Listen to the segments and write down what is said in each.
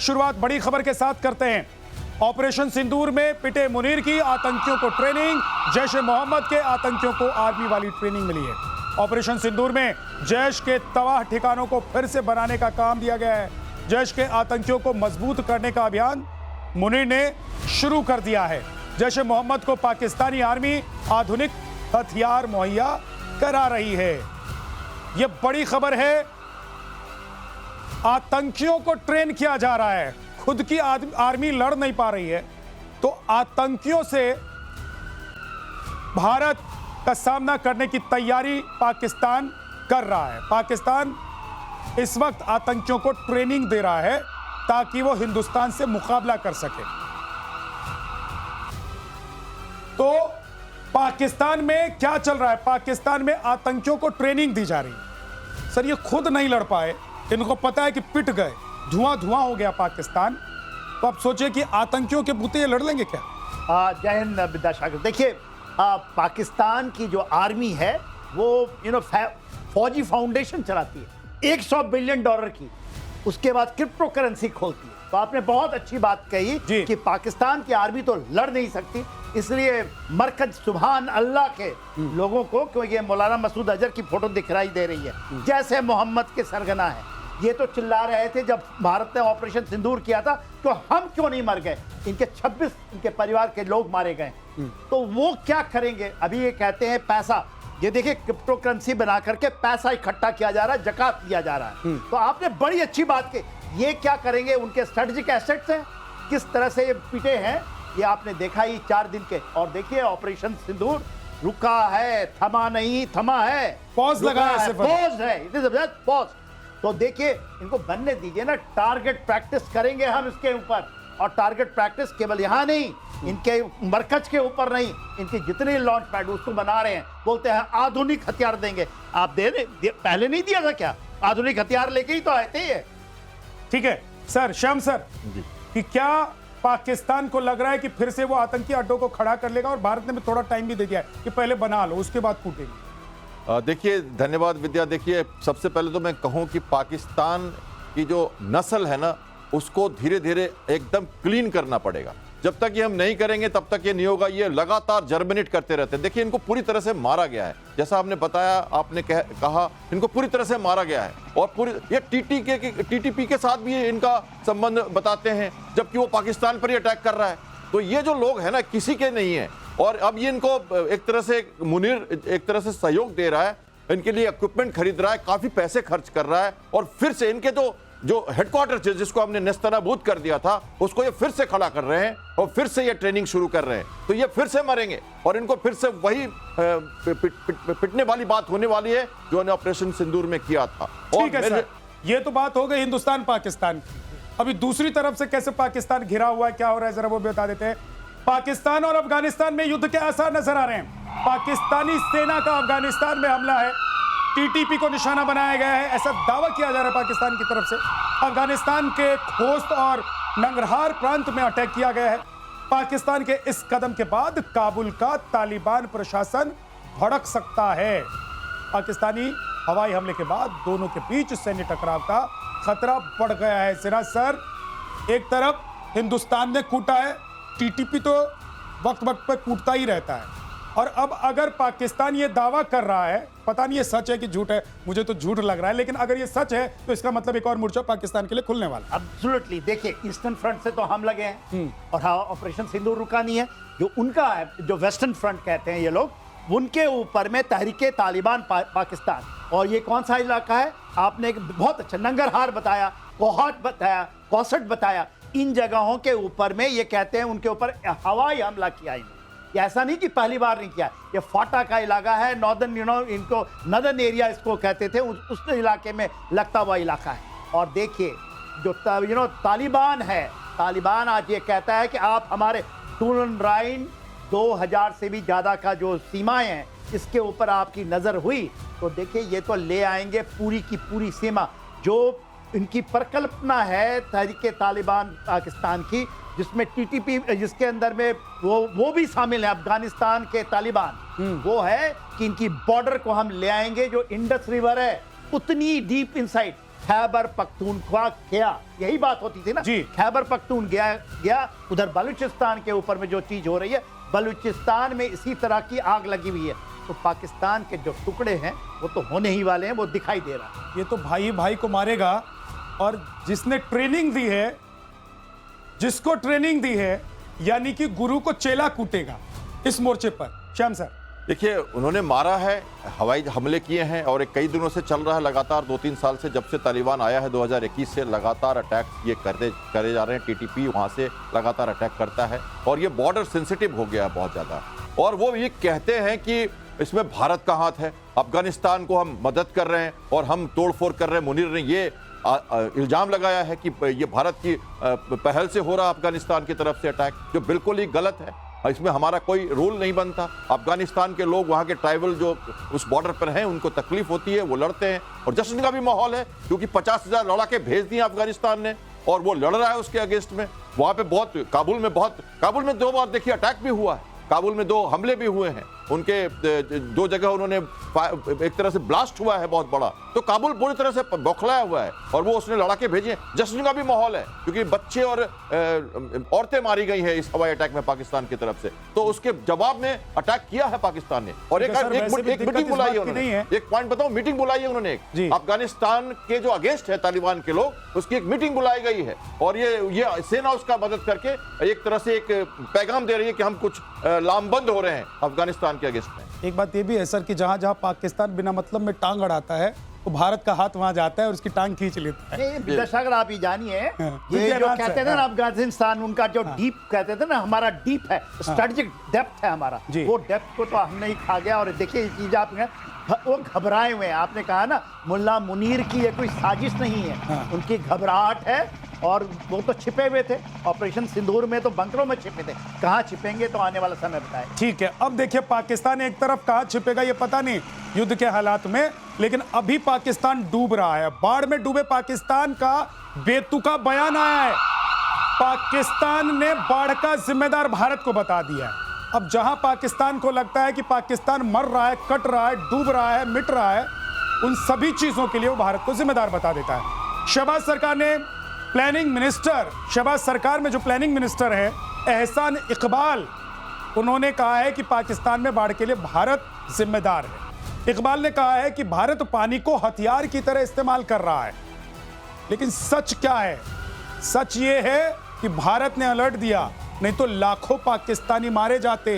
शुरुआत बड़ी खबर के साथ करते हैं। ऑपरेशन सिंदूर में पिटे मुनीर की आतंकियों को ट्रेनिंग, जैश ए मोहम्मद के आतंकियों को आर्मी वाली ट्रेनिंग मिली है। ऑपरेशन सिंदूर में जैश के तबाह ठिकानों को फिर से बनाने का काम दिया गया है। जैश के आतंकियों को मजबूत करने का अभियान मुनीर ने शुरू कर दिया है। जैश ए मोहम्मद को पाकिस्तानी आर्मी आधुनिक हथियार मुहैया करा रही है। यह बड़ी खबर है। आतंकियों को ट्रेन किया जा रहा है, खुद की आर्मी लड़ नहीं पा रही है, तो आतंकियों से भारत का सामना करने की तैयारी पाकिस्तान कर रहा है। पाकिस्तान इस वक्त आतंकियों को ट्रेनिंग दे रहा है ताकि वो हिंदुस्तान से मुकाबला कर सके। तो पाकिस्तान में क्या चल रहा है? पाकिस्तान में आतंकियों को ट्रेनिंग दी जा रही है। सर, ये खुद नहीं लड़ पाए, इनको पता है कि पिट गए, धुआं धुआं हो गया पाकिस्तान, तो आप सोचिए कि आतंकियों के बुते ये लड़ लेंगे क्या? जय हिंद विद्यासागर। देखिए, पाकिस्तान की जो आर्मी है वो फौजी फाउंडेशन चलाती है $100 बिलियन की, उसके बाद क्रिप्टो करेंसी खोलती है। तो आपने बहुत अच्छी बात कही कि पाकिस्तान की आर्मी तो लड़ नहीं सकती, इसलिए मरकज सुभान अल्लाह के लोगों को, क्योंकि मौलाना मसूद अजहर की फोटो दिखाई दे रही है, जैसे मोहम्मद के सरगना है, ये तो चिल्ला रहे थे जब भारत ने ऑपरेशन सिंदूर किया था तो हम क्यों नहीं मर गए, इनके 26 इनके परिवार के लोग मारे गए। तो वो क्या करेंगे? अभी ये कहते हैं पैसा, ये देखिए क्रिप्टो करेंसी बना करके पैसा इकट्ठा किया जा रहा है, जकात दिया जा रहा है। तो आपने बड़ी अच्छी बात की, ये क्या करेंगे? उनके स्ट्रेटेजिक एसेट्स हैं, किस तरह से ये पिटे हैं ये आपने देखा ही 4 दिन के। और देखिए ऑपरेशन सिंदूर रुका है, थमा नहीं, थमा है, पॉज लगा है, पॉज है, इट इज अ पॉज। तो देखिए इनको बनने दीजिए ना, टारगेट प्रैक्टिस करेंगे हम इसके ऊपर, और टारगेट प्रैक्टिस केवल यहाँ नहीं, इनके मरकज के ऊपर नहीं, इनकी जितनी लॉन्च पैड उसको बना रहे हैं, बोलते हैं आधुनिक हथियार देंगे। आप पहले नहीं दिया था क्या? आधुनिक हथियार लेके ही तो आए थे ये। ठीक है सर, श्याम सर, कि क्या पाकिस्तान को लग रहा है कि फिर से वो आतंकी अड्डों को खड़ा कर लेगा? और भारत ने भी थोड़ा टाइम भी दे दिया है कि पहले बना लो, उसके बाद कूटेंगे। देखिए, धन्यवाद विद्या। देखिए, सबसे पहले तो मैं कहूं कि पाकिस्तान की जो नस्ल है ना, उसको धीरे धीरे एकदम क्लीन करना पड़ेगा। जब तक ये हम नहीं करेंगे तब तक ये नहीं होगा। ये लगातार जर्मिनेट करते रहते हैं। देखिए, इनको पूरी तरह से मारा गया है, जैसा आपने बताया, आपने कहा इनको पूरी तरह से मारा गया है। और पूरी ये टीटीपी के साथ भी इनका संबंध बताते हैं, जबकि वो पाकिस्तान पर ही अटैक कर रहा है। तो ये जो लोग हैं ना, किसी के नहीं है। और अब ये इनको एक तरह से मुनीर एक तरह से सहयोग दे रहा है, इनके लिए इक्विपमेंट खरीद रहा है, काफी पैसे खर्च कर रहा है, और फिर से इनके जो हेडक्वार्टर जिसको हमने नेस्तनाबूद कर दिया था, उसको ये फिर से खड़ा कर रहे हैं और फिर से ये ट्रेनिंग शुरू कर रहे हैं। तो ये फिर से मरेंगे और इनको फिर से वही पिटने वाली बात होने वाली है जो ने ऑपरेशन सिंदूर में किया था। ठीक है सर, ये तो बात हो गई हिंदुस्तान पाकिस्तान की। अभी दूसरी तरफ से कैसे पाकिस्तान घिरा हुआ है, क्या हो रहा है, जरा वो भी बता देते हैं। पाकिस्तान और अफगानिस्तान में युद्ध के आसार नजर आ रहे हैं। पाकिस्तानी सेना का अफगानिस्तान में हमला है, टीटीपी को निशाना बनाया गया है, ऐसा दावा किया जा रहा है पाकिस्तान की तरफ से। अफगानिस्तान के खोस्त और नंगरहार प्रांत में अटैक किया गया है। पाकिस्तान के इस कदम के बाद काबुल का तालिबान प्रशासन भड़क सकता है। पाकिस्तानी हवाई हमले के बाद दोनों के बीच सैन्य टकराव का खतरा बढ़ गया है। सिराज सर, एक तरफ हिंदुस्तान ने कूटा है, टीटीपी तो वक्त वक्त पर कूटता ही रहता है, और अब अगर पाकिस्तान ये दावा कर रहा है, पता नहीं ये सच है कि झूठ है, मुझे तो झूठ लग रहा है, लेकिन अगर ये सच है तो इसका मतलब एक और मोर्चा पाकिस्तान के लिए खुलने वाला है। एब्सोल्युटली। देखिए, ईस्टर्न फ्रंट से तो हम लगे हैं, और हाँ, ऑपरेशन सिंदूर रुका नहीं है। जो उनका है, जो वेस्टर्न फ्रंट कहते हैं ये लोग, उनके ऊपर में तहरीके तालिबान पाकिस्तान। और ये कौन सा इलाका है? आपने एक बहुत अच्छा नंगरहार बताया, कोहाट बताया, कौसट बताया। इन जगहों के ऊपर में ये कहते हैं उनके ऊपर हवाई हमला किया इन्होंने। ऐसा नहीं कि पहली बार नहीं किया, ये फाटा का इलाका है, नॉर्दर्न इनको नदर्न एरिया इसको कहते थे, उस इलाके में लगता हुआ इलाका है। और देखिए जो तालिबान है, तालिबान आज ये कहता है कि आप हमारे टूरन राइन 2000 से भी ज़्यादा का जो सीमाएं हैं, इसके ऊपर आपकी नज़र हुई तो देखिए ये तो ले आएंगे पूरी की पूरी सीमा। जो इनकी परिकल्पना है तहरीके तालिबान पाकिस्तान की, जिसमें टीटीपी, जिसके अंदर में वो भी शामिल है, अफगानिस्तान के तालिबान, वो है कि इनकी बॉर्डर को हम ले आएंगे, जो इंडस रिवर है उतनी डीप इनसाइड, खैबर पख्तूनख्वा गया, यही बात होती थी ना जी। खैबर पख्तून गया उधर बलूचिस्तान के ऊपर में जो चीज हो रही है, बलूचिस्तान में इसी तरह की आग लगी हुई है। तो पाकिस्तान के जो टुकड़े हैं वो तो होने ही वाले हैं, वो दिखाई दे रहा है। ये तो भाई भाई को मारेगा, और जिसने ट्रेनिंग दी है, जिसको ट्रेनिंग दी है, यानी कि गुरु को चेला कूटेगा इस मोर्चे पर। श्याम सर, देखिए, उन्होंने मारा है, हवाई हमले किए हैं, और एक कई दिनों से चल रहा है लगातार, 2-3 साल से, जब से तालिबान आया है 2021 से लगातार अटैक ये करे जा रहे हैं। टीटीपी वहां से लगातार अटैक करता है, और ये बॉर्डर सेंसिटिव हो गया है बहुत ज्यादा। और वो ये कहते हैं कि इसमें भारत का हाथ है, अफगानिस्तान को हम मदद कर रहे हैं और हम तोड़फोड़ कर रहे हैं। मुनीर ने ये इल्जाम लगाया है कि ये भारत की पहल से हो रहा अफगानिस्तान की तरफ से अटैक, जो बिल्कुल ही गलत है। इसमें हमारा कोई रोल नहीं बनता। अफगानिस्तान के लोग, वहाँ के ट्राइबल जो उस बॉर्डर पर हैं, उनको तकलीफ होती है, वो लड़ते हैं, और जश्न का भी माहौल है, क्योंकि 50,000 लड़ाके भेज दिए अफगानिस्तान ने, और वो लड़ रहा है उसके अगेंस्ट में। वहाँ पे काबुल में 2 बार देखिए अटैक भी हुआ है, काबुल में 2 हमले भी हुए हैं, उनके 2 जगह उन्होंने एक तरह से ब्लास्ट हुआ है बहुत बड़ा। तो काबुल पूरी तरह से बौखलाया हुआ है, और वो उसने लड़ाके भेजे। जश्न का भी माहौल है, क्योंकि बच्चे और औरतें मारी गई हैं इस हवाई अटैक में पाकिस्तान की तरफ से। तो उसके जवाब में अटैक किया है पाकिस्तान ने, और एक मीटिंग बुलाई है उन्होंने। एक पॉइंट बताओ, मीटिंग बुलाई है उन्होंने एक, अफगानिस्तान के जो अगेंस्ट है तालिबान के लोग, उसकी एक मीटिंग बुलाई गई है, और ये सेना उसका मदद करके एक तरह से एक पैगाम दे रही है कि हम कुछ लामबंद हो रहे हैं अफगानिस्तान के अगेंस्ट में। एक बात ये भी है सर कि जहां जहां पाकिस्तान बिना मतलब में टांग अड़ाता है, वो भारत का हाथ वहां जाता है और उसकी टांग खींच लेता है। नहीं विद्यासागर, आप ये जानिए, ये जो विद्यानाथ कहते सर, थे ना अफगानिस्तान, उनका जो डीप कहते थे ना, हमारा डीप है, स्ट्रेटेजिक डेप्थ है हमारा, वो डेप्थ को तो हमने ही खा गया। और देखिए ये चीज आपने, वो घबराए हुए हैं। आपने कहा ना मुल्ला मुनीर की ये कोई साजिश नहीं है, उनकी घबराहट है, और वो तो छिपे हुए थे ऑपरेशन सिंदूर में, तो बंकरों में छिपे थे। कहाँ छिपेंगे तो आने वाला समय बताए। ठीक है, अब देखिए पाकिस्तान एक तरफ कहाँ छिपेगा ये पता नहीं युद्ध के हालात में, लेकिन अभी पाकिस्तान डूब रहा है। बाढ़ में डूबे पाकिस्तान का बेतुका बयान आया है। पाकिस्तान ने बाढ़ का जिम्मेदार भारत को बता दिया है। अब जहां पाकिस्तान को लगता है कि पाकिस्तान मर रहा है, कट रहा है, डूब रहा है, मिट रहा है, उन सभी चीजों के लिए वो भारत को जिम्मेदार बता देता है। शहबाज सरकार ने प्लानिंग मिनिस्टर, शहबाज सरकार में जो प्लानिंग मिनिस्टर है एहसान इकबाल, उन्होंने कहा है कि पाकिस्तान में बाढ़ के लिए भारत जिम्मेदार है। इकबाल ने कहा है कि भारत पानी को हथियार की तरह इस्तेमाल कर रहा है। लेकिन सच क्या है? सच ये है कि भारत ने अलर्ट दिया, नहीं तो लाखों पाकिस्तानी मारे जाते।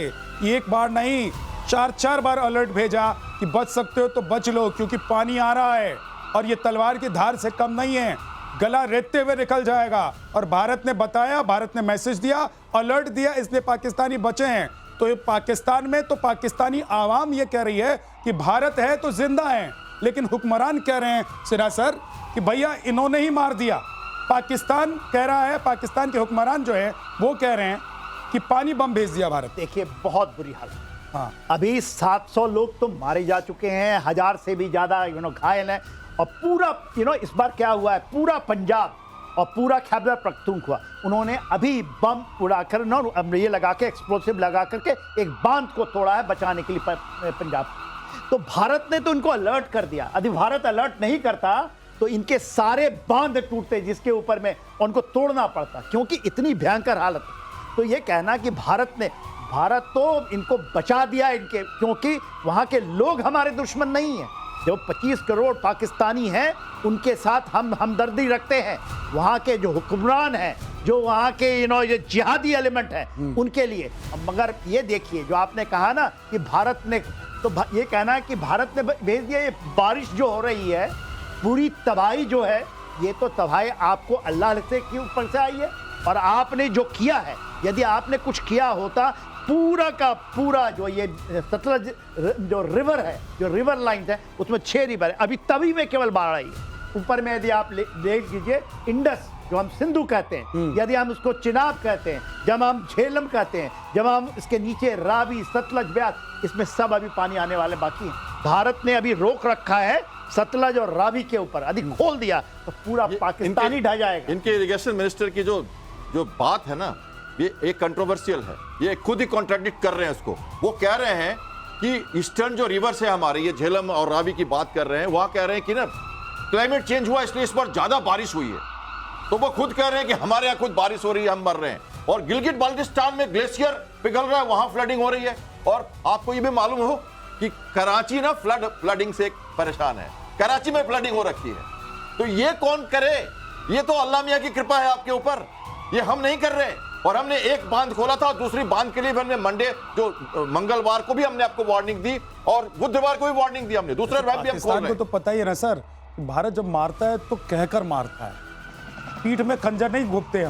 एक बार नहीं, 4-4 बार अलर्ट भेजा कि बच सकते हो तो बच लो, क्योंकि पानी आ रहा है और ये तलवार की धार से कम नहीं है, गला रेतते हुए निकल जाएगा। और भारत ने बताया, भारत ने मैसेज दिया, अलर्ट दिया, इसलिए पाकिस्तानी बचे हैं। तो ये पाकिस्तान में तो पाकिस्तानी आवाम ये कह रही है कि भारत है तो जिंदा है, लेकिन हुक्मरान कह रहे हैं सिरा सर कि भैया इन्होंने ही मार दिया। पाकिस्तान कह रहा है, पाकिस्तान के हुक्मरान जो है वो कह रहे हैं कि पानी बम भेज दिया भारत। देखिए बहुत बुरी हालत। हाँ, अभी 700 लोग तो मारे जा चुके हैं, 1000 से भी ज्यादा घायल हैं, और पूरा इस बार क्या हुआ है, पूरा पंजाब और पूरा खैबर पख्तूनख्वा उन्होंने अभी बम उड़ाकर ये लगा के, एक्सप्लोसिव लगा करके एक बांध को तोड़ा है बचाने के लिए पंजाब। तो भारत ने तो इनको अलर्ट कर दिया। यदि भारत अलर्ट नहीं करता तो इनके सारे बांध टूटते, जिसके ऊपर में उनको तोड़ना पड़ता, क्योंकि इतनी भयंकर हालत। तो ये कहना कि भारत तो इनको बचा दिया इनके, क्योंकि वहाँ के लोग हमारे दुश्मन नहीं हैं। जो 25 करोड़ पाकिस्तानी हैं उनके साथ हम हमदर्दी रखते हैं। वहाँ के जो हुक्मरान हैं, जो वहाँ के ये जिहादी एलिमेंट हैं, उनके लिए। मगर ये देखिए जो आपने कहा ना कि भारत ने, तो ये कहना है कि भारत ने भेज दिया। ये बारिश जो हो रही है, पूरी तबाही जो है, ये तो तबाही आपको अल्लाह से के ऊपर से आई है, और आपने जो किया है, यदि आपने कुछ किया होता, पूरा का पूरा जो ये सतलज जो रिवर है, जो रिवर लाइन है, उसमें 6 रिवर है, अभी तभी में केवल बाढ़ आई है। ऊपर में यदि आप देख लीजिए, इंडस जो हम सिंधु कहते हैं, यदि हम उसको चिनाब कहते हैं, जब हम झेलम कहते हैं, जब हम इसके नीचे रावी, सतलज, ब्यास, इसमें सब अभी पानी आने वाले बाकी हैं। भारत ने अभी रोक रखा है सतलज और रावी के ऊपर, यदि खोल दिया तो पूरा पाकिस्तानी ढह जाएगा। इनके इरिगेशन मिनिस्टर की जो बात है ना, ये एक कंट्रोवर्शियल है। ये खुद ही कॉन्ट्रडिक्ट कर रहे हैं उसको। वो कह रहे हैं कि ईस्टर्न जो रिवर्स है हमारे, ये झेलम और रावी की बात कर रहे हैं, वहां कह रहे हैं कि ना क्लाइमेट चेंज हुआ इसलिए इस बार ज्यादा बारिश हुई है। तो वो खुद कह रहे हैं कि हमारे यहाँ खुद बारिश हो रही है, हम मर रहे हैं। और गिलगिट बाल्टिस्तान में ग्लेशियर पिघल रहा है, वहां फ्लडिंग हो रही है। और आपको ये भी मालूम हो कि कराची ना फ्लडिंग से परेशान है, कराची में फ्लडिंग हो रखी है। तो ये कौन करे? ये तो अल्लाह मियां की कृपा है आपके ऊपर, ये हम नहीं कर रहे। और हमने एक बांध खोला था, दूसरी बांध के लिए भी हमने मंडे जो मंगलवार को भी हमने आपको वार्निंग दी और बुधवार को भी वार्निंग दी हमने, दूसरे रैप भी हम खोल पाकिस्तान रहे को तो पता ही है ना सर, भारत जब मारता है तो कहकर मारता है, पीठ में खंजर नहीं घोंपते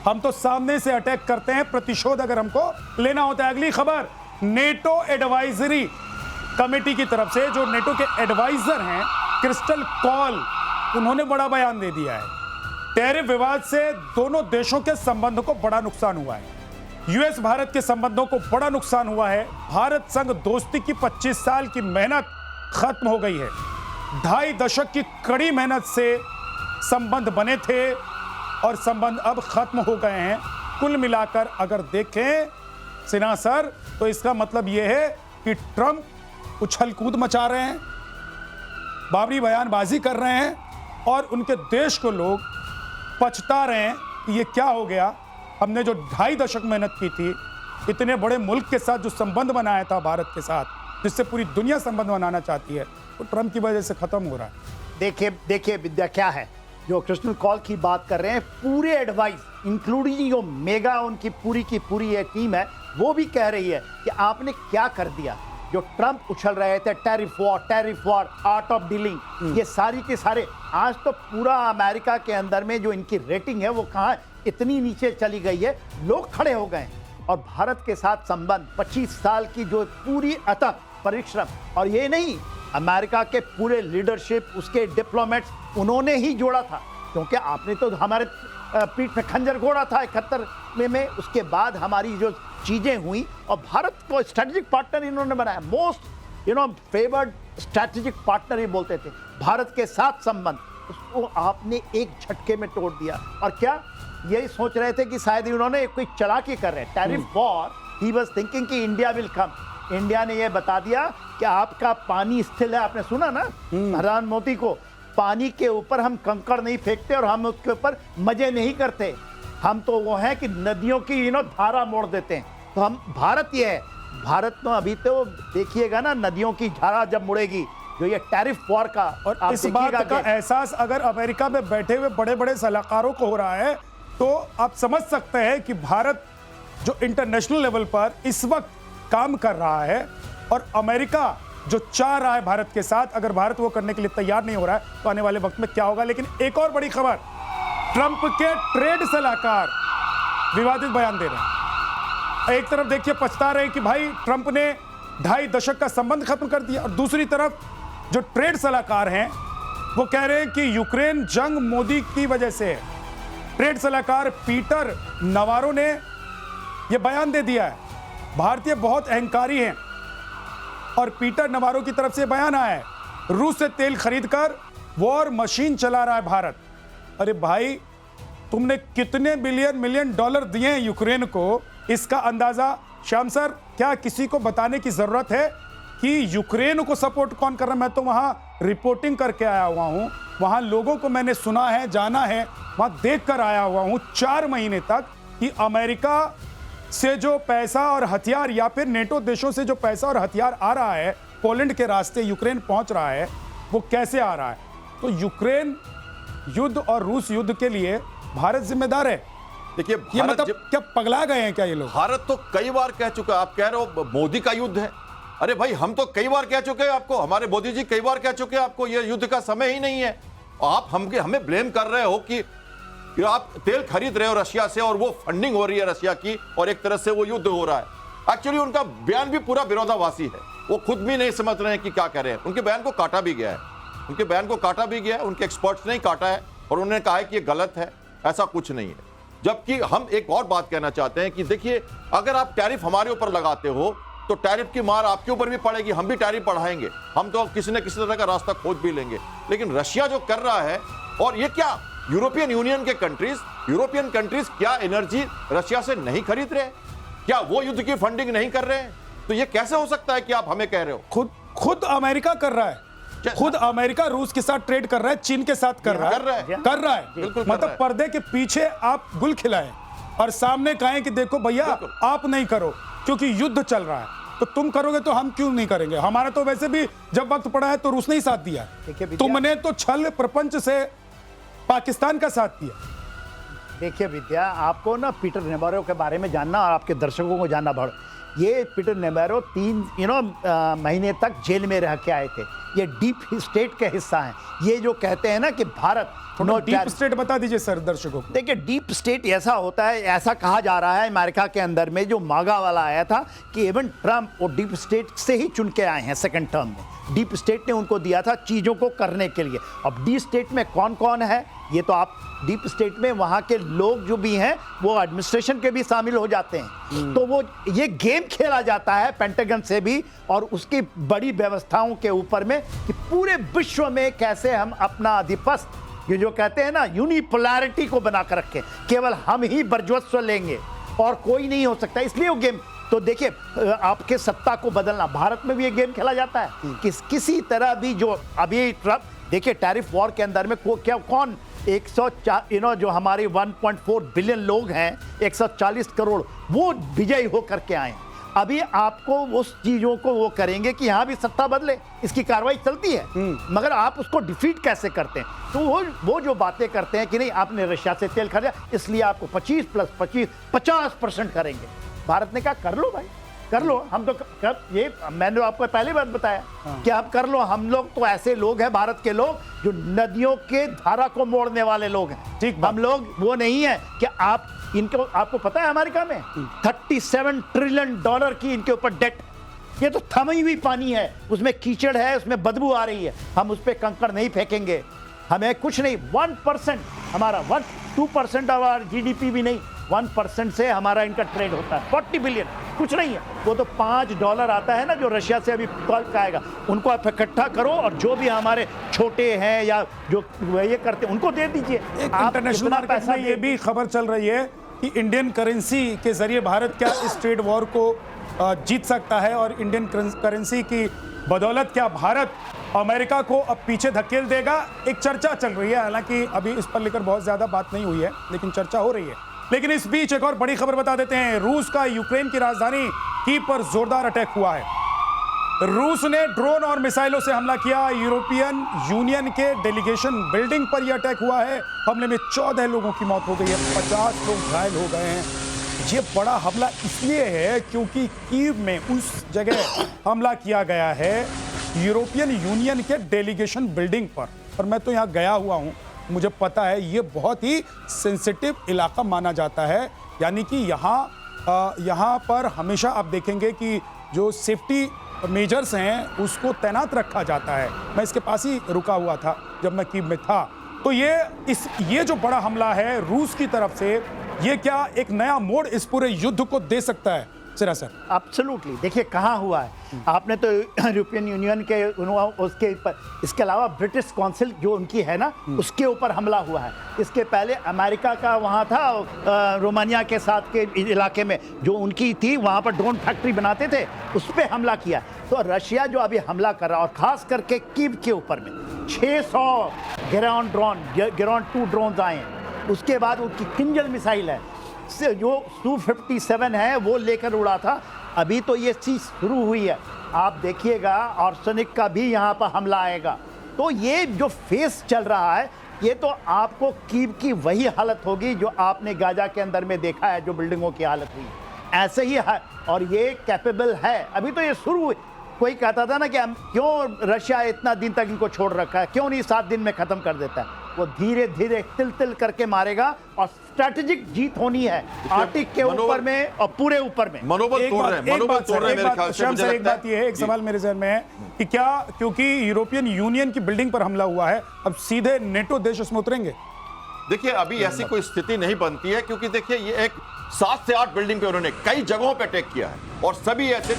हम तो सामने से अटैक करते हैं, प्रतिशोध अगर हमको लेना होता है। अगली खबर, नेटो एडवाइजरी कमेटी की तरफ से, जो नेटो के एडवाइजर हैं क्रिस्टल कॉल, उन्होंने बड़ा बयान दे दिया है। टैरिफ विवाद से दोनों देशों के संबंध को बड़ा नुकसान हुआ है, यूएस भारत के संबंधों को बड़ा नुकसान हुआ है। भारत संग दोस्ती की 25 साल की मेहनत खत्म हो गई है, 2.5 दशक की कड़ी मेहनत से संबंध बने थे और संबंध अब खत्म हो गए हैं। कुल मिलाकर अगर देखें सिन्हा सर, तो इसका मतलब यह है कि ट्रंप उछल कूद मचा रहे हैं, बाबरी बयानबाजी कर रहे हैं और उनके देश को लोग पछता रहे हैं कि ये क्या हो गया। हमने जो 2.5 दशक मेहनत की थी, इतने बड़े मुल्क के साथ जो संबंध बनाया था भारत के साथ, जिससे पूरी दुनिया संबंध बनाना चाहती है, वो ट्रंप की वजह से खत्म हो रहा है। देखिए विद्या क्या है, जो क्रिस्टल कॉल की बात कर रहे हैं, पूरे एडवाइस इंक्लूडिंग जो मेगा उनकी पूरी ये टीम है, वो भी कह रही है कि आपने क्या कर दिया। जो ट्रंप उछल रहे थे tariff war, art of dealing, ये सारी के सारे, आज तो पूरा अमेरिका के अंदर में जो इनकी रेटिंग है वो कहाँ इतनी नीचे चली गई है, लोग खड़े हो गए। और भारत के साथ संबंध 25 साल की जो पूरी अथक परिश्रम, और ये नहीं, अमेरिका के पूरे लीडरशिप, उसके डिप्लोमेट्स, उन्होंने ही जोड़ा था, क्योंकि आपने तो हमारे पीठ में खंजर घोड़ा था 71 में। उसके बाद हमारी जो चीजें हुई और भारत को स्ट्रेटेजिक पार्टनर इन्होंने बनाया, मोस्ट फेवर्ड स्ट्रेटेजिक पार्टनर ही बोलते थे। भारत के साथ संबंध, उसको आपने एक झटके में तोड़ दिया। और क्या यही सोच रहे थे कि शायद उन्होंने कोई चालाकी कर रहे हैं, tariff war, he was thinking कि इंडिया विल कम। इंडिया ने यह बता दिया कि आपका पानी स्थिर है। आपने सुना ना प्रधानमंत्री मोदी को, पानी के ऊपर हम कंकड़ नहीं फेंकते और हम उसके ऊपर मजे नहीं करते, हम तो वो हैं कि नदियों की धारा मोड़ देते हैं। तो हम भारत ये है, भारत तो अभी तो देखिएगा ना, नदियों की धारा जब मुड़ेगी, जो ये टैरिफ वॉर का, और इस बात का एहसास अगर अमेरिका में बैठे हुए बड़े बड़े सलाहकारों को हो रहा है, तो आप समझ सकते हैं कि भारत जो इंटरनेशनल लेवल पर इस वक्त काम कर रहा है और अमेरिका जो चाह रहा है भारत के साथ, अगर भारत वो करने के लिए तैयार नहीं हो रहा है तो आने वाले वक्त में क्या होगा। लेकिन एक और बड़ी खबर, ट्रंप के ट्रेड सलाहकार विवादित बयान दे रहे हैं। एक तरफ देखिए पछता रहे कि भाई ट्रंप ने 2.5 दशक का संबंध खत्म कर दिया, और दूसरी तरफ जो ट्रेड सलाहकार हैं वो कह रहे हैं कि यूक्रेन जंग मोदी की वजह से है। ट्रेड सलाहकार पीटर नवारो ने यह बयान दे दिया है, भारतीय बहुत अहंकारी हैं, और पीटर नवारो की तरफ से बयान आया है, रूस से तेल खरीदकर वॉर मशीन चला रहा है भारत। अरे भाई, तुमने कितने बिलियन मिलियन डॉलर दिए हैं यूक्रेन को, इसका अंदाजा श्याम सर क्या किसी को बताने की जरूरत है कि यूक्रेन को सपोर्ट कौन कर रहा है? मैं तो वहां रिपोर्टिंग करके आया हुआ हूं, वहां लोगों को मैंने सुना है, जाना है, वहां देख कर आया हुआ हूं 4 महीने तक कि अमेरिका से जो पैसा और हथियार, या फिर नेटो देशों से जो पैसा और हथियार आ रहा है, पोलैंड के रास्ते यूक्रेन पहुंच रहा है, वो कैसे आ रहा है। तो यूक्रेन युद्ध और रूस युद्ध के लिए भारत जिम्मेदार है। देखिए, ये मतलब क्या पगला गए हैं क्या ये लोग? भारत तो कई बार कह चुका है, आप कह रहे हो मोदी का युद्ध है, अरे भाई हम तो कई बार कह चुके हैं आपको, हमारे मोदी जी कई बार कह चुके हैं आपको, ये युद्ध का समय ही नहीं है। आप हमें ब्लेम कर रहे हो कि आप तेल खरीद रहे हो रशिया से और वो फंडिंग हो रही है रशिया की, और एक तरह से वो युद्ध हो रहा है। एक्चुअली उनका बयान भी पूरा विरोधाभासी है, वो खुद भी नहीं समझ रहे हैं कि क्या कह रहे हैं। उनके बयान को काटा भी गया है, उनके बयान को काटा भी गया है, उनके एक्सपर्ट्स ने काटा है और उन्होंने कहा है कि ये गलत है, ऐसा कुछ नहीं है। जबकि हम एक और बात कहना चाहते हैं कि देखिए, अगर आप टैरिफ हमारे ऊपर लगाते हो तो टैरिफ की मार आपके ऊपर भी पड़ेगी, हम भी टैरिफ बढ़ाएंगे, हम तो किसी न किसी तरह का रास्ता खोज भी लेंगे। लेकिन रशिया जो कर रहा है, और ये क्या यूरोपियन यूनियन के यूरोपियन कंट्रीज क्या एनर्जी रशिया से नहीं खरीद रहे? क्या वो युद्ध की फंडिंग नहीं कर रहे हैं? तो ये कैसे हो सकता है कि आप हमें कह रहे हो? खुद अमेरिका कर रहा है। खुद अमेरिका रूस के साथ ट्रेड कर रहा है, चीन के साथ कर रहा है, कर रहा है। बिल्कुल कर रहा मतलब है। पर्दे के पीछे आप गुल खिलाएं और सामने कहें कि देखो भैया आप नहीं करो क्योंकि युद्ध चल रहा है, तो तुम करोगे तो हम क्यों नहीं करेंगे। हमारा तो वैसे भी जब वक्त पड़ा है तो रूस ने ही साथ दिया देखिए है, विद्या- तुमने तो छल प्रपंच से पाकिस्तान का साथ दिया। देखिए विद्या, आपको ना पीटर नेवारो के बारे में जानना और आपके दर्शकों को जानना भर। ये पीटर नेवारो 3 महीने तक जेल में रह के आए थे। ये डीप स्टेट के हिस्सा हैं। ये जो कहते हैं ना कि भारत थोड़ा डीप स्टेट बता दीजिए सर दर्शकों को। देखिए डीप स्टेट ऐसा होता है, ऐसा कहा जा रहा है अमेरिका के अंदर में जो मागा वाला आया था कि इवन ट्रंप वो डीप स्टेट से ही चुन के आए हैं सेकंड टर्म में। डीप स्टेट ने उनको दिया था चीज़ों को करने के लिए। अब डीप स्टेट में कौन कौन है ये तो आप डीप स्टेट में वहाँ के लोग जो भी हैं वो एडमिनिस्ट्रेशन के भी शामिल हो जाते हैं। तो वो ये गेम खेला जाता है पेंटागन से भी और उसकी बड़ी व्यवस्थाओं के ऊपर में कि पूरे विश्व में कैसे हम अपना आधिपत्य, ये जो कहते हैं ना यूनिपोलैरिटी को बनाकर रखें, केवल हम ही वर्चस्व लेंगे और कोई नहीं हो सकता। इसलिए वो गेम तो देखिए आपके सत्ता को बदलना, भारत में भी ये गेम खेला जाता है कि किसी तरह भी जो अभी ट्रंप देखिए टैरिफ वॉर के अंदर में कौन 104 जो हमारे 1.4 बिलियन लोग हैं 140 करोड़ वो विजयी होकर के आए हैं। अभी आपको उस चीजों को वो करेंगे कि यहाँ भी सत्ता बदले, इसकी कार्रवाई चलती है मगर आप उसको डिफीट कैसे करते हैं। तो वो जो बातें करते हैं कि नहीं आपने रशिया से तेल खरीदा इसलिए आपको 25 + 25 50% करेंगे। भारत ने कहा कर लो भाई कर लो, हम तो ये मैंने आपको पहले बात बताया कि आप कर लो। हम लोग तो ऐसे लोग हैं भारत के लोग जो नदियों के धारा को मोड़ने वाले लोग हैं। ठीक, हम लोग वो नहीं है कि आप इनको, आपको पता है अमेरिका में 37 ट्रिलियन डॉलर की इनके ऊपर डेट, ये तो थमी हुई पानी है, उसमें कीचड़ है, उसमें बदबू आ रही है। हम उस पर कंकड़ नहीं फेंकेंगे, हमें कुछ नहीं। 1% हमारा 2% हमारा जीडीपी भी नहीं, 1% से हमारा इनका ट्रेड होता है 40 बिलियन, कुछ नहीं है। वो तो $5 आता है ना जो रशिया से अभी कल आएगा, उनको आप इकट्ठा करो और जो भी हमारे छोटे हैं या जो ये करते हैं उनको दे दीजिए। एक आप इंटरनेशनल इतना मार्केट में ये भी खबर चल रही है कि इंडियन करेंसी के जरिए भारत क्या इस ट्रेड वॉर को जीत सकता है और इंडियन करेंसी की बदौलत क्या भारत अमेरिका को अब पीछे धकेल देगा। एक चर्चा चल रही है, हालांकि अभी इस पर लेकर बहुत ज्यादा बात नहीं हुई है लेकिन चर्चा हो रही है। लेकिन इस बीच एक और बड़ी खबर बता देते हैं। रूस का यूक्रेन की राजधानी कीव पर जोरदार अटैक हुआ है। रूस ने ड्रोन और मिसाइलों से हमला किया। यूरोपियन यूनियन के डेलीगेशन बिल्डिंग पर यह अटैक हुआ है। हमले में 14 लोगों की मौत हो गई है, 50 लोग घायल हो गए हैं। ये बड़ा हमला इसलिए है क्योंकि कीव में उस जगह हमला किया गया है यूरोपियन यूनियन के डेलीगेशन बिल्डिंग पर। और मैं तो यहाँ गया हुआ हूँ, मुझे पता है ये बहुत ही सेंसिटिव इलाका माना जाता है। यानी कि यहाँ पर हमेशा आप देखेंगे कि जो सेफ्टी मेजर्स हैं उसको तैनात रखा जाता है। मैं इसके पास ही रुका हुआ था जब मैं कीव में था। तो ये जो बड़ा हमला है रूस की तरफ से, ये क्या एक नया मोड़ इस पूरे युद्ध को दे सकता है सिरा सर? एब्सोल्युटली। देखिए कहाँ हुआ है, आपने तो यूरोपियन यूनियन के उसके ऊपर, इसके अलावा ब्रिटिश काउंसिल जो उनकी है ना उसके ऊपर हमला हुआ है। इसके पहले अमेरिका का वहाँ था रोमानिया के साथ के इलाके में जो उनकी थी, वहाँ पर ड्रोन फैक्ट्री बनाते थे, उस पर हमला किया। तो रशिया जो अभी हमला कर रहा है और खास करके कीव के ऊपर में 600 ग्राउंड 2 ड्रोन आए हैं। उसके बाद उनकी किंजल मिसाइल है से जो Su-57 है वो लेकर उड़ा था। अभी तो ये चीज शुरू हुई है, आप देखिएगा आर्सेनिक का भी यहाँ पर हमला आएगा। तो ये जो फेस चल रहा है ये तो आपको कीव की वही हालत होगी जो आपने गाजा के अंदर में देखा है, जो बिल्डिंगों की हालत हुई ऐसे ही है। और ये कैपेबल है, अभी तो ये शुरू हुई। कोई कहता था ना कि क्यों रशिया इतना दिन तक इनको छोड़ रखा है, क्यों नहीं 7 दिन में खत्म कर देता है। वो धीरे धीरे तिल तिल करके मारेगा और स्ट्रेटेजिक जीत होनी है आर्टिक के ऊपर में और पूरे ऊपर में। मनोबल तोड़ रहे हैं मेरे ख्याल से। मुझे एक बात ये है, एक सवाल मेरे जहन में है कि क्या क्योंकि यूरोपियन यूनियन की बिल्डिंग पर हमला हुआ है अब सीधे नेटो देश उसमें उतरेंगे? देखिए अभी ऐसी कोई स्थिति नहीं बनती है क्योंकि देखिए ये एक 7 से 8 बिल्डिंग पे उन्होंने कई जगहों पे अटैक किया है और सभी ऐसे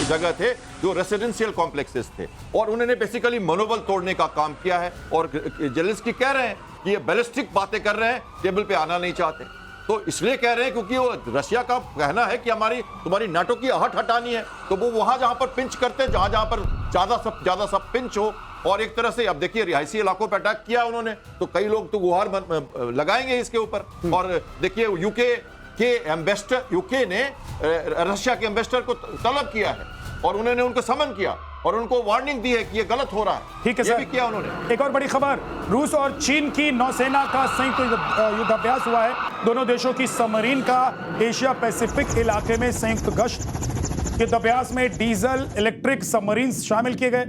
जगह थे जो रेसिडेंशियल कॉम्प्लेक्सेस थे और उन्होंने बेसिकली मनोबल तोड़ने का काम किया है। और जेलेंस्की कह रहे हैं कि ये बैलिस्टिक बातें कर रहे हैं, टेबल पे आना नहीं चाहते। तो इसलिए कह रहे हैं क्योंकि वो रशिया का कहना है कि तुम्हारी नाटो की आहट हटानी है, तो वो वहां जहां पर पिंच करते हैं, जहां पर ज्यादा सब पिंच हो। और एक तरह से अब देखिए रिहायशी इलाकों पर अटैक किया उन्होंने, तो कई लोग तो गुहार लगाएंगे इसके ऊपर। और देखिए यूके ने रशिया के एम्बेसडर को तलब किया है और उन्होंने उनको समन किया और उनको वार्निंग दी है कि ये गलत हो रहा है। ठीक है ये सर, भी किया उन्होंने। एक और बड़ी खबर, रूस और चीन की नौसेना का संयुक्त युद्धाभ्यास हुआ है। दोनों देशों की सबमरीन का एशिया पैसिफिक इलाके में संयुक्त गश्त। युद्धाभ्यास में डीजल इलेक्ट्रिक सबमरीन शामिल किए गए।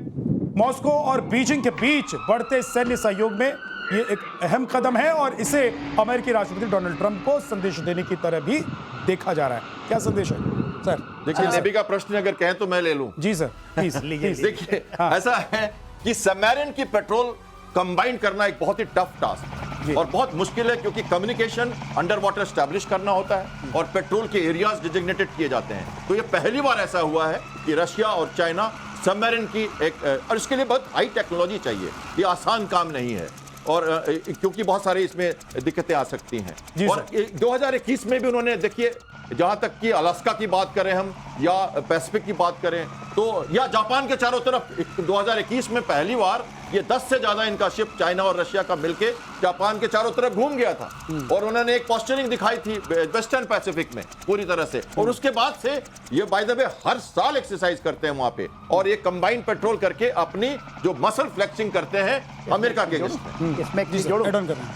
मॉस्को और बीजिंग के बीच बढ़ते सैन्य सहयोग में ये एक अहम कदम है और इसे अमेरिकी राष्ट्रपति डोनाल्ड ट्रंप को संदेश देने की तरह भी देखा जा रहा है। क्या संदेश है सर? देखिए नेवी का प्रश्न अगर कहें तो मैं ले लूं। जी सर, प्लीज। देखिए ऐसा है कि सबमरीन की पेट्रोल कंबाइन करना एक बहुत ही टफ टास्क है और बहुत मुश्किल है, क्योंकि कम्युनिकेशन अंडर वाटर स्टैब्लिश करना होता है और पेट्रोल के एरियाज डिजिग्नेटेड किए जाते हैं। तो ये पहली बार ऐसा हुआ है कि रशिया और चाइना सबमरीन की और इसके लिए बहुत हाई टेक्नोलॉजी चाहिए, ये आसान काम नहीं है। और क्योंकि बहुत सारे इसमें दिक्कतें आ सकती हैं। और 2021 में भी उन्होंने, देखिए जहां तक कि अलास्का की बात करें हम या पैसिफिक की बात करें तो, या जापान के चारों तरफ 2021 में पहली बार ये 10 से ज्यादा इनका शिप चाइना और रशिया का मिलके जापान के चारों तरफ घूम गया था और उन्होंने एक पोस्चरिंग दिखाई थी वेस्टर्न पैसिफिक में पूरी तरह से। और उसके बाद से ये बाय द वे हर साल एक्सरसाइज करते हैं वहां पे और ये कंबाइंड पेट्रोल करके अपनी जो मसल फ्लेक्सिंग करते हैं अमेरिका के अगेंस्ट में। इसमें एक चीज जोड़ो,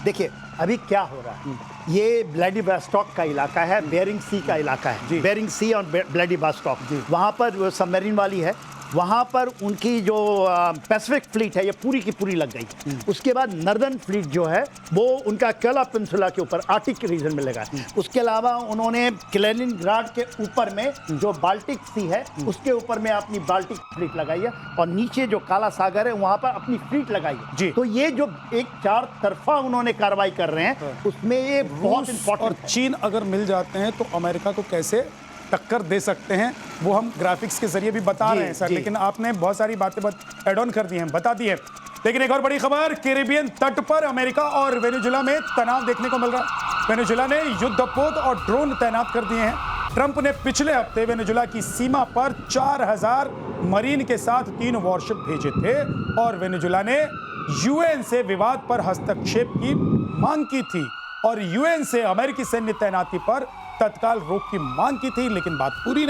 देखिए अभी क्या हो रहा है, ये व्लादिवोस्टॉक का इलाका है, बेरिंग सी का इलाका है, बेरिंग सी और व्लादिवोस्टॉक, वहां पर वो सबमरीन वाली है। वहाँ पर उनकी जो पैसिफिक फ्लीट है ये पूरी की पूरी लग गई। उसके बाद नर्दर्न फ्लीट जो है वो उनका केला पेनिनसुला के ऊपर आर्टिक रीजन में लगा है। उसके अलावा उन्होंने कैलिनिनग्राड के ऊपर में जो बाल्टिक सी है उसके ऊपर में अपनी बाल्टिक फ्लीट लगाई है और नीचे जो काला सागर है वहाँ पर अपनी फ्लीट लगाई है। तो ये जो एक चार तरफा उन्होंने कार्रवाई कर रहे हैं उसमें ये बहुत इंपॉर्टेंट। और चीन अगर मिल जाते हैं तो अमेरिका को कैसे टक्कर दे सकते हैं वो हम ग्राफिक्स के जरिए भी बता रहे हैं सर, लेकिन आपने बहुत सारी बातें ऐड ऑन कर दी हैं, बता दी है। लेकिन एक और बड़ी खबर, कैरिबियन तट पर अमेरिका और वेनेजुला में तनाव देखने को मिल रहा है। वेनेजुला ने युद्धपोत और ड्रोन तैनात कर दिए हैं। ट्रंप ने पिछले हफ्ते वेनेजुला की सीमा पर 4000 मरीन के साथ 3 वॉरशिप भेजे थे और वेनेजुला ने यूएन से विवाद पर हस्तक्षेप की मांग की थी और यूएन से अमेरिकी सैन्य तैनाती पर तत्काल रोक की मांग की थी, लेकिन बात पूरी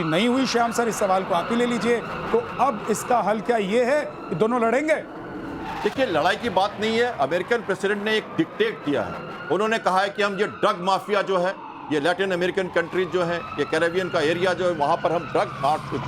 नहीं हुई। श्याम सर, इस सवाल को आप ही ले लीजिए। तो अब इसका हल क्या ये है कि दोनों लड़ेंगे? देखिए लड़ाई की बात नहीं है। अमेरिकन प्रेसिडेंट ने एक डिक्टेट दिया है। उन्होंने कहा है कि हम ये ड्रग माफिया जो है, ये लैटिन अमेरिकन कंट्रीज जो हैं, ये कैरेबियन का एरिया जो है, वहाँ पर हम ड्रग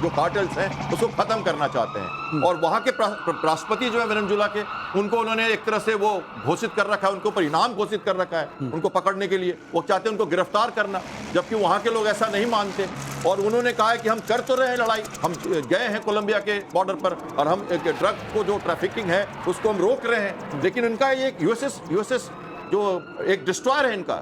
जो कार्टेल्स हैं उसको खत्म करना चाहते हैं। और वहाँ के राष्ट्रपति जो है वेनेजुला के, उनको उन्होंने एक तरह से वो घोषित कर रखा है, उनको पर इनाम घोषित कर रखा है उनको पकड़ने के लिए। वो चाहते हैं उनको गिरफ्तार करना, जबकि वहाँ के लोग ऐसा नहीं मानते। और उन्होंने कहा है कि हम कर तो रहे हैं लड़ाई, हम गए हैं कोलंबिया के बॉर्डर पर और हम एक ड्रग को जो ट्रैफिकिंग है उसको हम रोक रहे हैं। लेकिन उनका ये यूएसएस जो एक डिस्ट्रॉयर है, इनका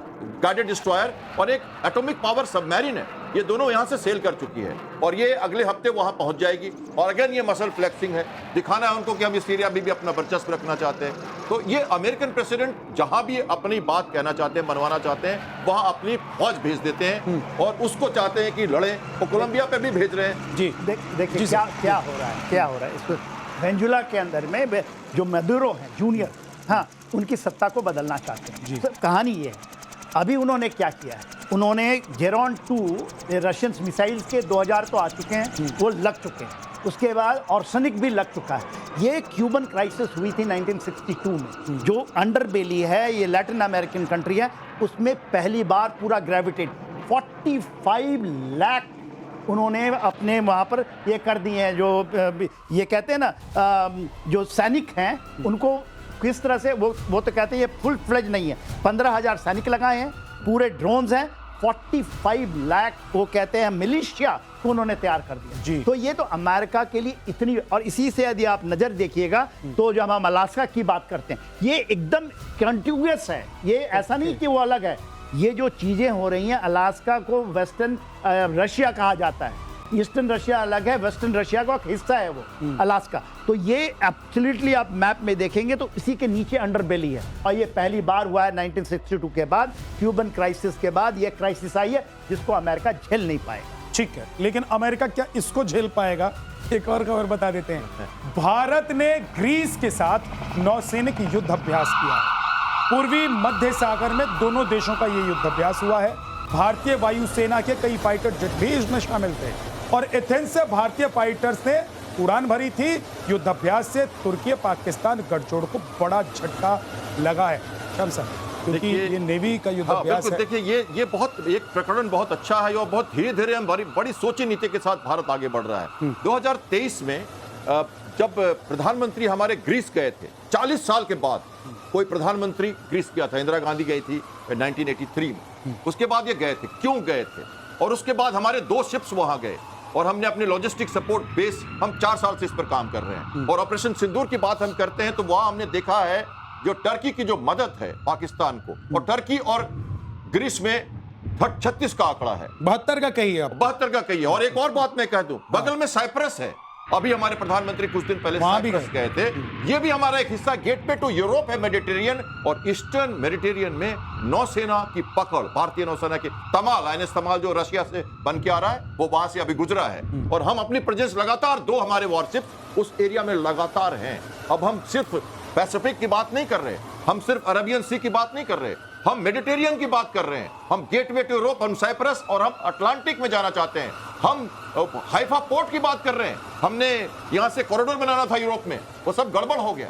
गाइडेड डिस्ट्रॉयर और एक एटॉमिक पावर सबमरीन है, ये दोनों यहां से सेल कर चुकी है और ये अगले हफ्ते वहां पहुंच जाएगी। और अगेन ये मसल फ्लेक्सिंग है, दिखाना है उनको कि हम इस एरिया में भी अपना वर्चस्व रखना चाहते हैं। तो ये अमेरिकन प्रेसिडेंट जहां भी अपनी बात कहना चाहते हैं, मनवाना चाहते हैं, वहां अपनी फौज भेज देते हैं और उसको चाहते हैं कि लड़े। वो कोलंबिया पे भी भेज रहे हैं। जी देखिए क्या हो रहा है इसको वेनेजुला के अंदर में जो मदुरो है जूनियर, हाँ, उनकी सत्ता को बदलना चाहते हैं। तो कहानी ये है, अभी उन्होंने क्या किया है, उन्होंने जेरॉन 2 रशियन मिसाइल्स के 2000 तो आ चुके हैं, वो लग चुके हैं। उसके बाद ऑर्सनिक भी लग चुका है। ये क्यूबन क्राइसिस हुई थी 1962 में, जो अंडरबेली है, ये लैटिन अमेरिकन कंट्री है, उसमें पहली बार पूरा ग्रेविटेट 45 लाख उन्होंने अपने वहाँ पर ये कर दिए हैं। जो ये कहते हैं ना, जो सैनिक हैं उनको किस तरह से वो तो कहते हैं ये फुल फ्लेज नहीं है। 15,000 सैनिक लगाए हैं, पूरे ड्रोन्स हैं, 45 लाख वो कहते हैं मिलिशिया को उन्होंने तैयार कर दिया। तो ये तो अमेरिका के लिए इतनी, और इसी से यदि आप नजर देखिएगा तो जब हम अलास्का की बात करते हैं, ये एकदम कंटिन्यूअस है, ये ऐसा नहीं कि वो अलग है। ये जो चीजें हो रही हैं, अलास्का को वेस्टर्न रशिया कहा जाता है, ईस्टर्न रशिया अलग है, वेस्टर्न रशिया का एक हिस्सा है वो अलास्का। तो ये एब्सोल्युटली आप मैप में देखेंगे तो इसी के नीचे अंडरबेली है, और ये पहली बार हुआ है 1962 के बाद, क्यूबन क्राइसिस के बाद ये क्राइसिस आई है जिसको अमेरिका झेल नहीं पाएगा। ठीक है, लेकिन अमेरिका क्या इसको झेल पाएगा? एक और खबर बता देते हैं। भारत ने ग्रीस के साथ नौसैनिक युद्ध अभ्यास किया है। पूर्वी मध्य सागर में दोनों देशों का ये युद्ध अभ्यास हुआ है। भारतीय वायुसेना के कई फाइटर जेट भी इसमें शामिल थे और एथेंस से भारतीय फाइटर्स ने उड़ान भरी थी। युद्ध अभ्यास से तुर्की पाकिस्तान गठजोड़ को बड़ा झटका लगा है शमस, क्योंकि ये नेवी का युद्ध अभ्यास है। देखिए ये बहुत एक प्रकरण बहुत अच्छा है और बहुत धीरे धीरे हम बड़ी सोची नीति के साथ भारत आगे बढ़ रहा है। 2023 में जब प्रधानमंत्री हमारे ग्रीस गए थे, 40 साल के बाद कोई प्रधानमंत्री ग्रीस गया था, इंदिरा गांधी गई थी 1983 में। उसके बाद ये गए थे, क्यों गए थे? और उसके बाद हमारे 2 शिप्स वहां गए और हमने अपने लॉजिस्टिक सपोर्ट बेस, हम 4 साल से इस पर काम कर रहे हैं। और ऑपरेशन सिंदूर की बात हम करते हैं तो वहां हमने देखा है जो टर्की की जो मदद है पाकिस्तान को, और टर्की और ग्रीस में 36 का आंकड़ा है, 72 का कही है, 72 का कही है। और एक और बात मैं कह दूं, बगल में साइप्रस है, अभी हमारे प्रधानमंत्री कुछ दिन पहले साइप्रस गए थे। ये भी हमारा एक हिस्सा, गेटवे टू यूरोप है मेडिटेरियन, और ईस्टर्न मेडिटेरियन में नौसेना की पकड़, भारतीय नौसेना की तमाल, आईएनएस तमाल जो रशिया से बन के आ रहा है वो वहां से अभी गुजरा है। और हम अपनी प्रेजेंस लगातार, 2 हमारे वॉरशिप उस एरिया में लगातार हैं। अब हम सिर्फ पैसिफिक की बात नहीं कर रहे, हम सिर्फ अरेबियन सी की बात नहीं कर रहे, हम मेडिटेरियन की बात कर रहे हैं, हम गेटवे टू यूरोप, हम साइप्रस और हम अटलांटिक में जाना चाहते हैं, हम हाइफा पोर्ट की बात कर रहे हैं। हमने यहां से कॉरिडोर बनाना था यूरोप में, वो सब गड़बड़ हो गया।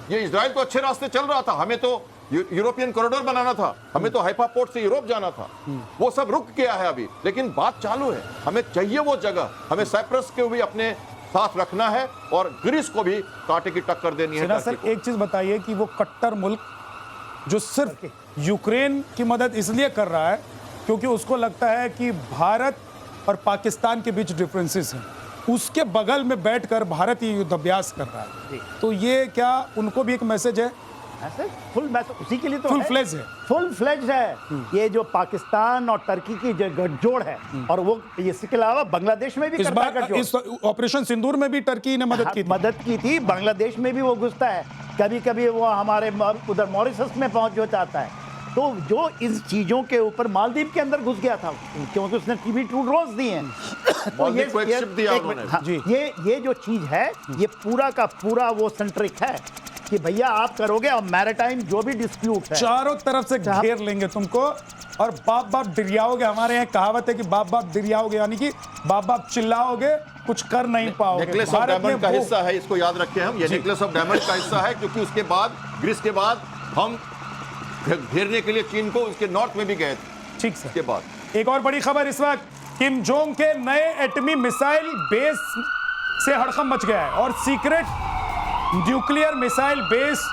ये इजराइल तो अच्छे रास्ते चल रहा था, हमें तो यूरोपियन कॉरिडोर बनाना था, हमें तो हाइफा पोर्ट से यूरोप जाना था, वो सब रुक गया है अभी, लेकिन बात चालू है। हमें चाहिए वो जगह, हमें साइप्रस को भी अपने साथ रखना है और ग्रीस को भी कांटे की टक्कर देनी है। सर एक चीज बताइए कि वो कट्टर मुल्क जो सिर्फ यूक्रेन की मदद इसलिए कर रहा है क्योंकि उसको लगता है कि भारत और पाकिस्तान के बीच डिफरेंसेस हैं, उसके बगल में बैठकर भारत ये युद्ध अभ्यास कर रहा है, तो ये क्या उनको भी एक मैसेज है? फुल मैसेज उसी के लिए तो फुल फ्लेज है, फुल फ्लेज है। ये जो पाकिस्तान और टर्की की जो गठजोड़ है, और वो इसके अलावा बांग्लादेश में भी इस बार इस ऑपरेशन सिंदूर में भी टर्की ने मदद की थी, बांग्लादेश में भी वो घुसता है, कभी कभी वो हमारे उधर मॉरिशस में पहुंच जाता है। तो जो इस चीजों के ऊपर मालदीव के अंदर घुस गया था क्योंकि उसने TB2 ड्रोन्स दिए हैं। तो ये जो चीज है ये पूरा का पूरा वो सेंट्रिक है कि भैया आप करोगे और मैरिटाइम जो भी डिस्प्यूट है चारों तरफ से घेर लेंगे तुमको और बाप बाप डिरियाओगे। हमारे यहाँ कहावत है कि बाप बाप डिरियाओगे, यानी कि बाप बाप चिल्लाओगे, कुछ कर नहीं पाओगे। नेकलेस ऑफ डायमंड का हिस्सा है, इसको याद रखें हम, ये नेकलेस ऑफ डायमंड का हिस्सा है, क्योंकि उसके बाद ग्रीस के बाद हम घेरने के लिए चीन को उसके नॉर्थ में भी गए थे। ठीक सर। के बाद एक और बड़ी खबर इस वक्त, किम जोंग के नए एटमी मिसाइल बेस से हड़कंप मच गया है और सीक्रेट न्यूक्लियर मिसाइल बेस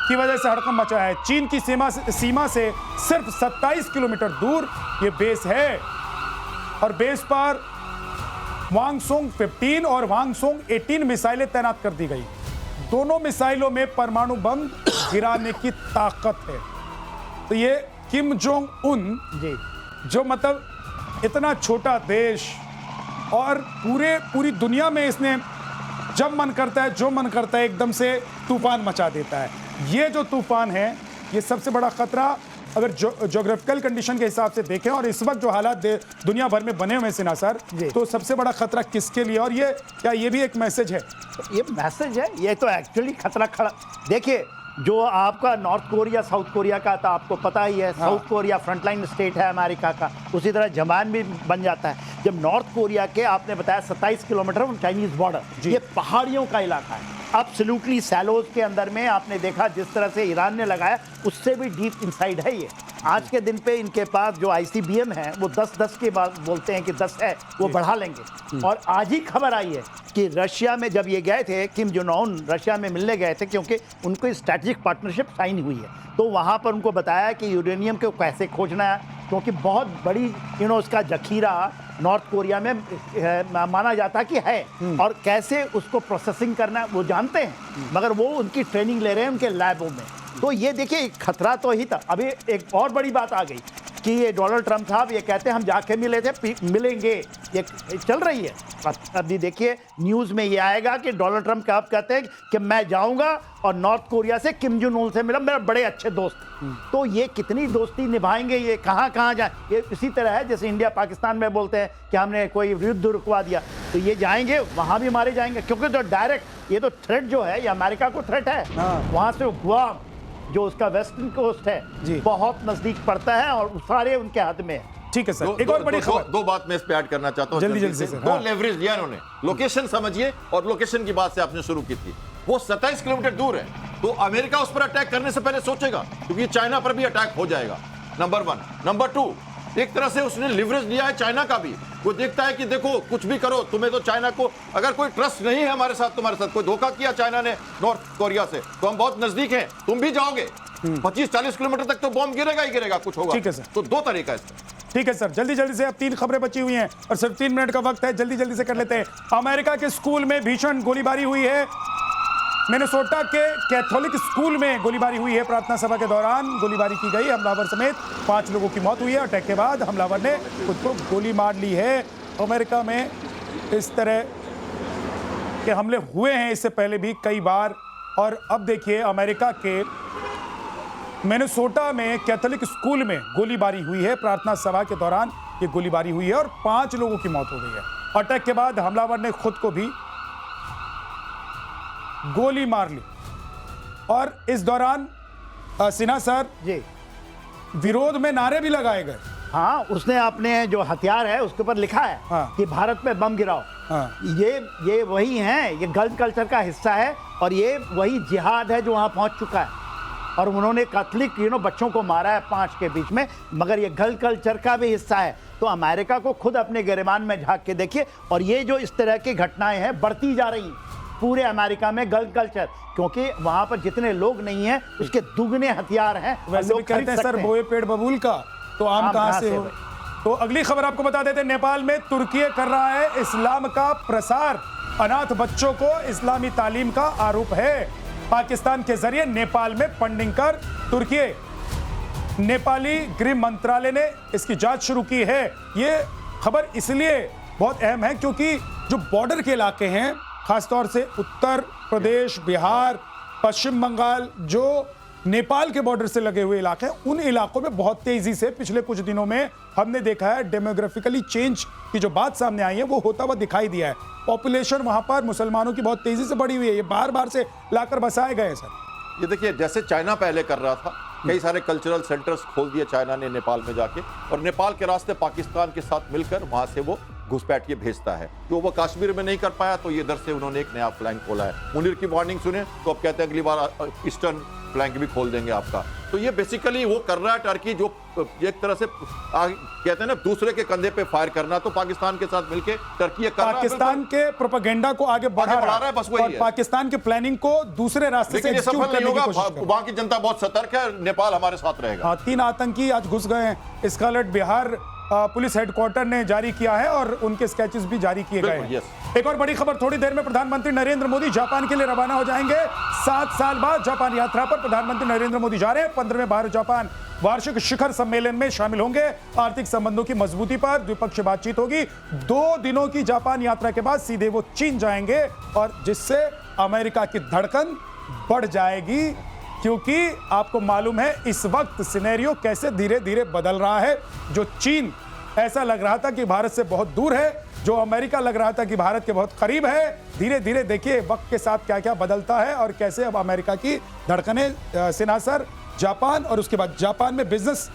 की वजह से हड़कंप मचा है। चीन की सीमा से सिर्फ 27 किलोमीटर दूर ये बेस है और बेस पर वांगसोंग 15 और वांगसोंग 18 मिसाइलें तैनात कर दी गई। दोनों मिसाइलों में परमाणु बम गिराने की ताकत है। तो ये किम जोंग उन जी, जो मतलब इतना छोटा देश और पूरी दुनिया में इसने जब मन करता है, जो मन करता है, एकदम से तूफान मचा देता है। ये जो तूफान है ये सबसे बड़ा खतरा अगर ज्योग्राफिकल कंडीशन के हिसाब से देखें और इस वक्त जो हालात दुनिया भर में बने हुए हैं सिन्हा सर, तो सबसे बड़ा खतरा किसके लिए, और ये क्या ये भी एक मैसेज है? ये मैसेज है, ये तो एक्चुअली खतरा खड़ा। देखिए जो आपका नॉर्थ कोरिया साउथ कोरिया का था आपको पता ही है, साउथ कोरिया फ्रंटलाइन स्टेट है अमेरिका का, उसी तरह जापान भी बन जाता है। जब नॉर्थ कोरिया के आपने बताया 27 किलोमीटर चाइनीज बॉर्डर, ये पहाड़ियों का इलाका है, एब्सोल्युटली सैलोज के अंदर में आपने देखा जिस तरह से ईरान ने लगाया उससे भी डीप इनसाइड है ये। आज के दिन पे इनके पास जो ICBM है वो 10-10 के बाद बोलते हैं कि 10 है, वो बढ़ा लेंगे। और आज ही खबर आई है कि रशिया में जब ये गए थे, किम जोंग उन रशिया में मिलने गए थे क्योंकि उनको स्ट्रैटेजिक पार्टनरशिप साइन हुई है, तो वहाँ पर उनको बताया कि यूरेनियम को कैसे खोजना है, क्योंकि बहुत बड़ी उसका जखीरा नॉर्थ कोरिया में माना जाता कि है, और कैसे उसको प्रोसेसिंग करना है वो जानते हैं, मगर वो उनकी ट्रेनिंग ले रहे हैं उनके लैबों में। तो ये देखिए खतरा तो ही था। अभी एक और बड़ी बात आ गई, कि ये डोनाल्ड ट्रंप साहब ये कहते हैं हम जाके मिले थे, मिलेंगे, ये चल रही है। अभी देखिए न्यूज़ में ये आएगा कि डोनाल्ड ट्रंप आप कहते हैं कि मैं जाऊंगा और नॉर्थ कोरिया से किम जोंग उन से मिला, मेरा बड़े अच्छे दोस्त। तो ये कितनी दोस्ती निभाएंगे, ये कहाँ कहाँ जाए। ये इसी तरह है जैसे इंडिया पाकिस्तान में बोलते हैं कि हमने कोई युद्ध रुकवा दिया, तो ये जाएंगे वहाँ भी मारे जाएंगे, क्योंकि तो डायरेक्ट ये तो थ्रेट जो है ये अमेरिका को थ्रेट है। वहाँ से गुआम जो उसका वेस्टर्न कोस्ट है बहुत नजदीक पड़ता है और सारे उनके हाथ में है। ठीक है सर, एक और बड़ी खबर। दो बात मैं इस पे ऐड करना चाहता हूं जल्दी से सर। दो लेवरेज लिया इन्होंने। लोकेशन समझिए, और लोकेशन की बात से आपने शुरू की थी, वो 27 किलोमीटर दूर है, तो अमेरिका उस पर अटैक करने से पहले सोचेगा, क्योंकि चाइना पर भी अटैक हो जाएगा, नंबर 1। नंबर 2, एक तरह से उसने लिवरेज लिया है चाइना का भी। वो देखता है कि देखो कुछ भी करो, तुम्हें तो चाइना को अगर कोई ट्रस्ट नहीं है हमारे साथ, तुम्हारे साथ कोई धोखा किया चाइना ने नॉर्थ कोरिया से, तो हम बहुत नजदीक हैं, तुम भी जाओगे 25-40 किलोमीटर तक तो बॉम्ब गिरेगा ही गिरेगा, कुछ होगा। ठीक है सर। तो दो तरीका है इसका। ठीक है सर, जल्दी जल्दी से, अब 3 खबरें बची हुई हैं और सिर्फ 3 मिनट का वक्त है, जल्दी जल्दी से कर लेते हैं। अमेरिका के स्कूल में भीषण गोलीबारी हुई है। मिनेसोटा के कैथोलिक स्कूल में गोलीबारी हुई है। प्रार्थना सभा के दौरान गोलीबारी की गई, हमलावर समेत 5 लोगों की मौत हुई है। अटैक के बाद हमलावर ने खुद को गोली मार ली है। अमेरिका में इस तरह के हमले हुए हैं इससे पहले भी कई बार, और अब देखिए अमेरिका के मिनेसोटा में कैथोलिक स्कूल में गोलीबारी हुई है। प्रार्थना सभा के दौरान ये गोलीबारी हुई है और 5 लोगों की मौत हो गई है। अटैक के बाद हमलावर ने खुद को भी गोली मार ली, और इस दौरान सिन्हा सर जी विरोध में नारे भी लगाए गए। हाँ, उसने अपने जो हथियार है उसके ऊपर लिखा है कि भारत पे बम गिराओ। ये वही है, ये गल्फ कल्चर का हिस्सा है, और ये वही जिहाद है जो वहाँ पहुँच चुका है। और उन्होंने कैथोलिक बच्चों को मारा है 5 के बीच में, मगर ये गल्फ कल्चर का भी हिस्सा है। तो अमेरिका को खुद अपने गिरेबान में झांक के देखिए, और ये जो इस तरह की घटनाएं हैं बढ़ती जा रही हैं पूरे अमेरिका में। गल्फ कल्चर, क्योंकि वहां पर जितने लोग नहीं हैं उसके दुगने हथियार हैं। वैसे भी कहते हैं सर बोए पेड़ बबूल का, तो आम कहां से हो। तो अगली खबर आपको बता देते हैं, नेपाल में तुर्की कर रहा है इस्लाम का प्रसार। अनाथ बच्चों को इस्लामी तालीम का आरोप है। पाकिस्तान के जरिए नेपाल में फंडिंग कर तुर्की, नेपाली गृह मंत्रालय ने इसकी जांच शुरू की है। ये खबर इसलिए बहुत अहम है क्योंकि जो बॉर्डर के इलाके हैं, खासतौर से उत्तर प्रदेश, बिहार, पश्चिम बंगाल, जो नेपाल के बॉर्डर से लगे हुए इलाके हैं, उन इलाकों में बहुत तेजी से पिछले कुछ दिनों में हमने देखा है डेमोग्राफिकली चेंज की जो बात सामने आई है वो होता हुआ दिखाई दिया है। पॉपुलेशन वहां पर मुसलमानों की बहुत तेजी से बढ़ी हुई है। ये बार से लाकर बसाए गए हैं सर। ये देखिए, जैसे चाइना पहले कर रहा था, कई सारे कल्चरल सेंटर्स खोल दिए चाइना ने नेपाल में जाके, और नेपाल के रास्ते पाकिस्तान के साथ मिलकर वहां से वो घुसपैठिए भेजता है। जो वो कश्मीर में नहीं कर पाया, तो ये इधर से उन्होंने एक नया फ्लैंक खोला है। मुनीर की वार्निंग सुने तो अब कहते हैं अगली बार ईस्टर्न फ्लैंक भी खोल देंगे आपका। तो ये बेसिकली वो कर रहा है टर्की, जो एक तरह से कहते हैं ना दूसरे के कंधे पे फायर करना, तो पाकिस्तान के साथ मिलकर टर्की पाकिस्तान के प्रोपेगेंडा को आगे बढ़ा रहा है, बस वही है। पाकिस्तान के प्लानिंग को दूसरे रास्ते से सफल नहीं होगा। वहां की जनता बहुत सतर्क है, नेपाल हमारे साथ रहेगा। 3 आतंकी आज घुस गए हैं। स्कारलेट बिहार पुलिस हेडक्वार्टर ने जारी किया है और उनके स्केचेस भी जारी किए गए हैं। एक और बड़ी खबर, थोड़ी देर में प्रधानमंत्री नरेंद्र मोदी जापान के लिए रवाना हो जाएंगे। 7 साल बाद जापान यात्रा पर प्रधानमंत्री नरेंद्र मोदी जा रहे हैं। 15वें भारत जापान वार्षिक शिखर सम्मेलन में शामिल होंगे। आर्थिक संबंधों की मजबूती पर द्विपक्षीय बातचीत होगी। 2 दिनों की जापान यात्रा के बाद सीधे वो चीन जाएंगे, और जिससे अमेरिका की धड़कन बढ़ जाएगी, क्योंकि आपको मालूम है इस वक्त सिनेरियो कैसे धीरे धीरे बदल रहा है। जो चीन ऐसा लग रहा था कि भारत से बहुत दूर है, जो अमेरिका लग रहा था कि भारत के बहुत करीब है, धीरे धीरे देखिए वक्त के साथ क्या क्या बदलता है और कैसे अब अमेरिका की धड़कनें। सिन्हा सर, जापान और उसके बाद जापान में बिजनेस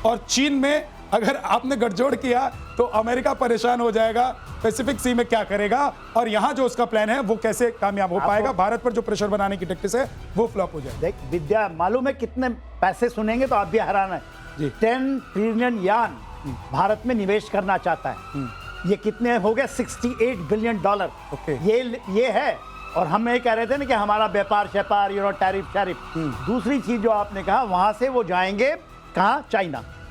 और चीन में अगर आपने गठजोड़ किया तो अमेरिका परेशान हो जाएगा। पैसिफिक सी में क्या करेगा, और यहाँ जो उसका प्लान है वो कैसे कामयाब हो पाएगा। भारत पर जो प्रेशर बनाने की टैक्टिस है वो फ्लॉप हो जाएगा। देख विद्या, मालूम है कितने पैसे सुनेंगे तो आप भी हैरान है। 10 ट्रिलियन यान भारत में निवेश करना चाहता है। ये कितने हो गए? $68 बिलियन। ये है। और हम ये कह रहे थे ना कि हमारा व्यापार श्यापार, टैरिफ शैरिफ। दूसरी चीज जो आपने कहा, वहां से वो जाएंगे कहाँ?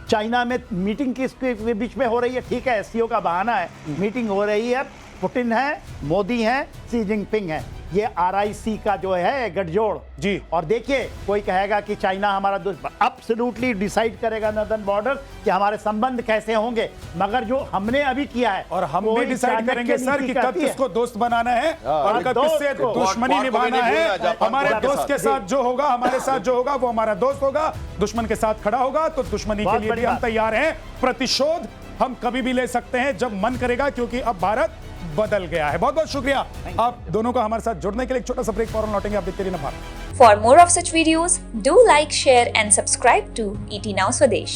चाइना में मीटिंग किसके बीच में हो रही है? ठीक है, एससीओ का बहाना है, मीटिंग हो रही है। पुतिन है, मोदी है, शी जिनपिंग है। ये RIC का जो है गठजोड़ जी। और देखिए कोई कहेगा कि चाइना हमारा दुश्मन, एब्सोल्युटली डिसाइड करेगा नॉर्दर्न बॉर्डर कि हमारे संबंध कैसे होंगे, मगर जो हमने अभी किया है और हम भी कोई डिसाइड चाणक्य करेंगे सर नीति कि कब कहती है। किसको दोस्त बनाना है और कब दोस्त किससे को। दुश्मनी वाट को भी निभाना नहीं है। भूलना, जापान हमारे वाट के दोस्त के साथ। साथ जो होगा, हमारे साथ जो होगा वो हमारा दोस्त होगा, दुश्मन के साथ खड़ा होगा तो दुश्मनी के बहुत लिए भी बड़ी हम बात। तैयार हैं। प्रतिशोध हम कभी भी ले सकते हैं जब मन करेगा, क्योंकि अब भारत बदल गया है। बहुत बहुत शुक्रिया आप दोनों का हमारे साथ जुड़ने के लिए। एक छोटा सा ब्रेक, फौरन लौटेंगे। आप देखते रहिए Bharat. For more of such videos, do like, share and subscribe to ET Now Swadesh.